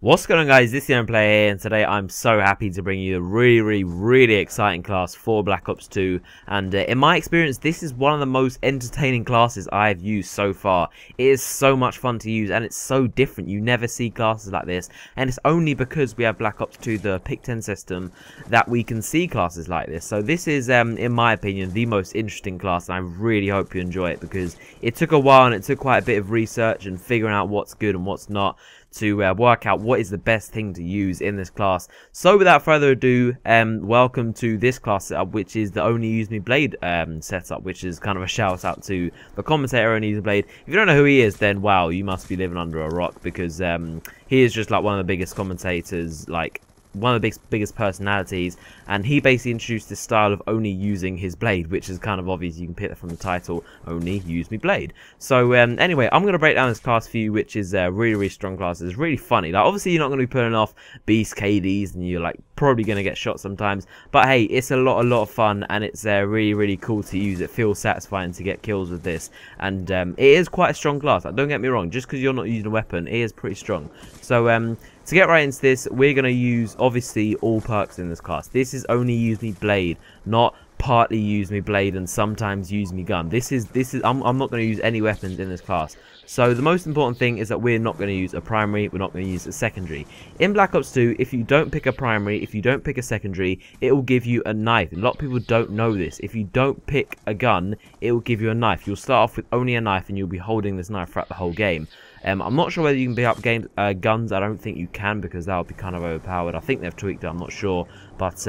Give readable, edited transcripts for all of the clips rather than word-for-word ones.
What's going on, guys? This is Player here, and today I'm so happy to bring you a really exciting class for Black Ops 2. And in my experience, this is one of the most entertaining classes I've used so far. It is so much fun to use, and it's so different. You never see classes like this, and it's only because we have Black Ops 2, the Pick 10 system, that we can see classes like this. So this is, in my opinion, the most interesting class, and I really hope you enjoy it, because it took a while and it took quite a bit of research and figuring out what's good and what's not, to work out what is the best thing to use in this class. So without further ado, welcome to this class setup, which is the Only Use Me Blade setup, which is kind of a shout out to the commentator Only Use Me Blade. If you don't know who he is, then wow, you must be living under a rock, because he is just like one of the biggest commentators, like one of the biggest personalities, and he basically introduced this style of only using his blade, which is kind of obvious. You can pick that from the title, Only Use Me Blade. So anyway, I'm going to break down this class for you, which is a really strong class. It's really funny. Like, obviously you're not going to be pulling off beast KDs, and you're like probably going to get shot sometimes, but hey, it's a lot of fun, and it's really cool to use. It feels satisfying to get kills with this, and it is quite a strong class. Like, don't get me wrong, just because you're not using a weapon, it is pretty strong. So to get right into this, we're going to use, obviously, all perks in this class. This is Only Use Me Blade, not partly Use Me Blade and sometimes Use Me Gun. I'm not going to use any weapons in this class. So the most important thing is that we're not going to use a primary, we're not going to use a secondary. In Black Ops 2, if you don't pick a primary, if you don't pick a secondary, it will give you a knife. A lot of people don't know this. If you don't pick a gun, it will give you a knife. You'll start off with only a knife, and you'll be holding this knife throughout the whole game. I'm not sure whether you can pick up guns. I don't think you can, because that would be kind of overpowered. I think they've tweaked it, I'm not sure. But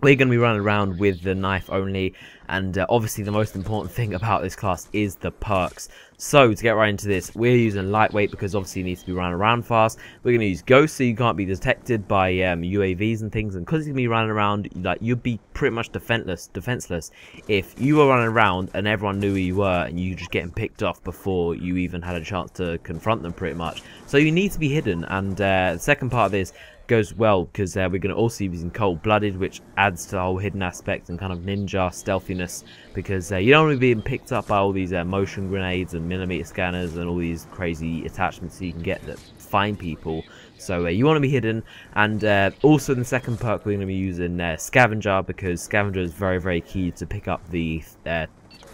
we're going to be running around with the knife only, and obviously the most important thing about this class is the perks. So to get right into this, we're using lightweight because obviously you need to be running around fast. We're going to use ghost so you can't be detected by UAVs and things, and because you're going to be running around, like, you'd be pretty much defenseless if you were running around and everyone knew who you were and you just getting picked off before you even had a chance to confront them, pretty much. So you need to be hidden, and the second part of this goes well because we're going to also be using cold-blooded, which adds to the whole hidden aspect and kind of ninja stealthiness, because you don't want to be being picked up by all these motion grenades and millimeter scanners and all these crazy attachments you can get that find people. So you want to be hidden. And also in the second perk, we're going to be using Scavenger, because Scavenger is very key to pick up the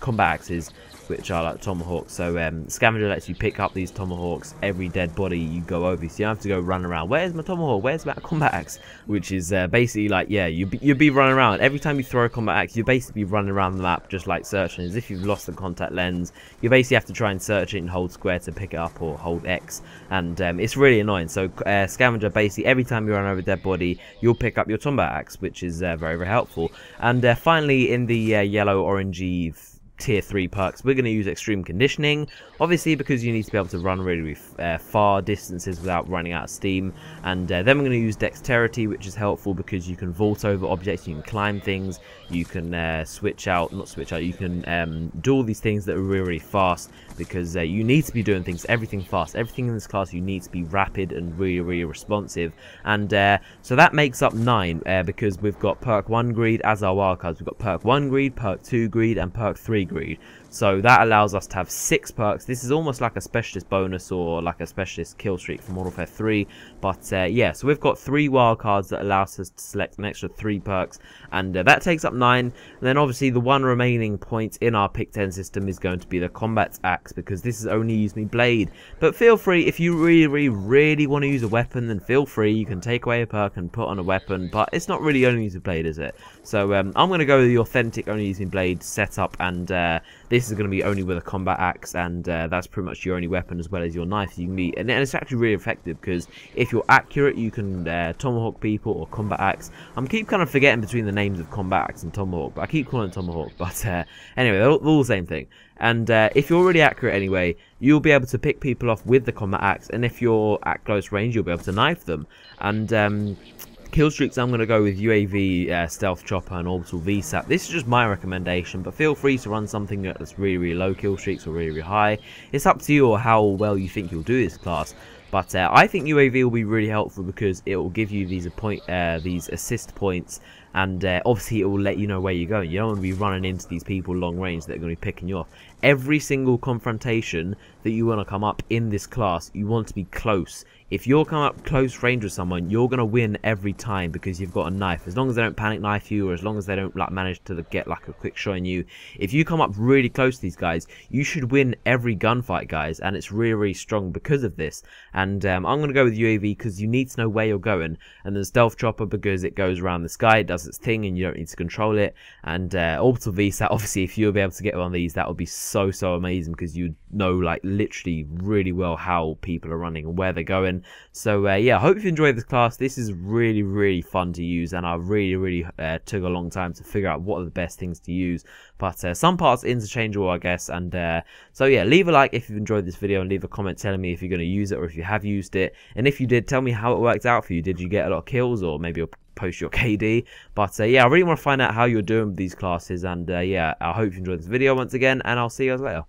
combat axes, which are like tomahawks. So Scavenger lets you pick up these tomahawks every dead body you go over, so you don't have to go run around, where's my tomahawk, where's my combat axe, which is basically like, yeah, you'd be running around every time you throw a combat axe. You basically be running around the map just like searching, as if you've lost the contact lens. You basically have to try and search it and hold square to pick it up, or hold X, and it's really annoying. So Scavenger, basically every time you run over a dead body, you'll pick up your combat axe, which is very helpful. And finally, in the yellow orangey tier 3 perks, we're going to use extreme conditioning, obviously because you need to be able to run really far distances without running out of steam. And then we're going to use dexterity, which is helpful because you can vault over objects, you can climb things, you can you can do all these things that are really fast, because you need to be doing everything fast. Everything in this class, you need to be rapid and really responsive. And so that makes up 9, because we've got perk 1 greed as our wildcards. We've got perk 1 greed, perk 2 greed, and perk 3 greed. So that allows us to have 6 perks. This is almost like a specialist bonus, or like a specialist kill streak from Modern Warfare 3. But yeah, so we've got 3 wildcards that allow us to select an extra 3 perks, and that takes up 9. And then obviously the one remaining point in our pick 10 system is going to be the combat axe, because this is Only Use Me Blade. But feel free, if you really want to use a weapon, then feel free, you can take away a perk and put on a weapon, but it's not really Only Use Me Blade, is it? So I'm going to go with the authentic Only Use Me Blade setup, and this is going to be only with a combat axe, and that's pretty much your only weapon, as well as your knife. You can be, and it's actually really effective, because if you're accurate, you can tomahawk people or combat axe. I'm keep kind of forgetting between the names of combat axe and tomahawk, but I keep calling it tomahawk. But anyway, they're all the same thing. And if you're really accurate anyway, you'll be able to pick people off with the combat axe, and if you're at close range, you'll be able to knife them. And kill streaks, I'm going to go with UAV, stealth chopper, and orbital VSAT. This is just my recommendation, but feel free to run something that's really low kill streaks or really high. It's up to you, or how well you think you'll do this class. But I think UAV will be really helpful, because it will give you these assist points and obviously it will let you know where you're going. You don't want to be running into these people long range that are going to be picking you off. Every single confrontation that you want to come up in this class, you want to be close. If you're coming up close range with someone, you're going to win every time because you've got a knife. As long as they don't panic knife you, or as long as they don't like manage to get like a quick shot on you, if you come up really close to these guys, you should win every gunfight, guys. And it's really, really strong because of this. And I'm going to go with UAV because you need to know where you're going. And then Stealth Chopper because it goes around the sky, it does its thing, and you don't need to control it. And Orbital VSAT, obviously, if you'll be able to get one of these, that would be so amazing because you know like literally really well how people are running and where they're going. So yeah, I hope you enjoyed this class. This is really fun to use, and I really took a long time to figure out what are the best things to use, but some parts interchangeable, I guess. And so yeah, leave a like if you've enjoyed this video, and leave a comment telling me if you're going to use it or if you have used it, and if you did, tell me how it worked out for you. Did you get a lot of kills, or maybe you'll post your KD? But yeah, I really want to find out how you're doing with these classes. And yeah, I hope you enjoyed this video once again, and I'll see you guys later.